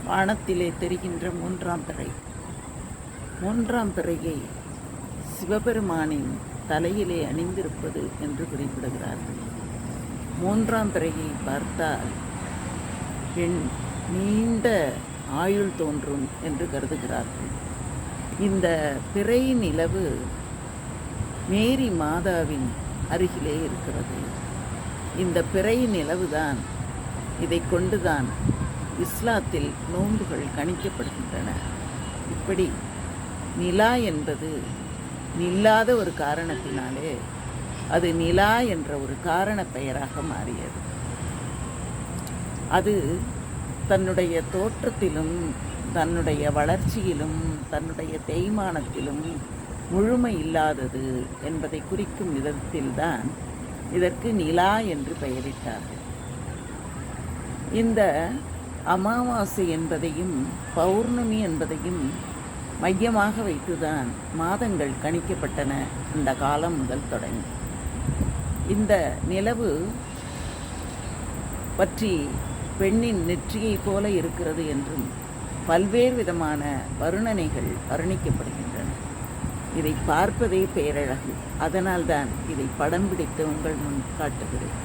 வானத்திலே தெரிகின்ற மூன்றாம் பிறை. மூன்றாம் பிறையை சிவபெருமானின் தலையிலே அணிந்திருப்பது என்று குறிப்பிடுகிறார்கள். மூன்றாம் பிறையை பார்த்தால் நீண்ட ஆயுள் தோன்றும் என்று கருதுகிறார்கள். இந்த பிறை நிலவு மேரி மாதாவின் அருகிலே இருக்கிறது. இந்த பிறை நிலவுதான், இதை கொண்டுதான் இஸ்லாத்தில் நோன்புகள் கணிக்கப்படுகின்றன. இப்படி நிலா என்பது நில்லாத ஒரு காரணத்தினாலே அது நிலா என்ற ஒரு காரண பெயராக மாறியது. அது தன்னுடைய தோற்றத்திலும் தன்னுடைய வளர்ச்சியிலும் தன்னுடைய தேய்மானத்திலும் முழுமை இல்லாதது என்பதை குறிக்கும் விதத்தில்தான் இதற்கு நிலா என்று பெயரிட்டார்கள். இந்த அமாவாசை என்பதையும் பௌர்ணமி என்பதையும் மையமாக வைத்துதான் மாதங்கள் கணிக்கப்பட்டன அந்த காலம் முதல் தொடங்கி. இந்த நிலவு பற்றி பெண்ணின் நெற்றியை போல இருக்கிறது என்றும் பல்வேறு விதமான வர்ணனைகள் வர்ணிக்கப்படுகின்றன. இதை பார்ப்பதே பேரழகு. அதனால்தான் இதை படம் பிடித்து உங்கள் முன் காட்டுகிறேன்.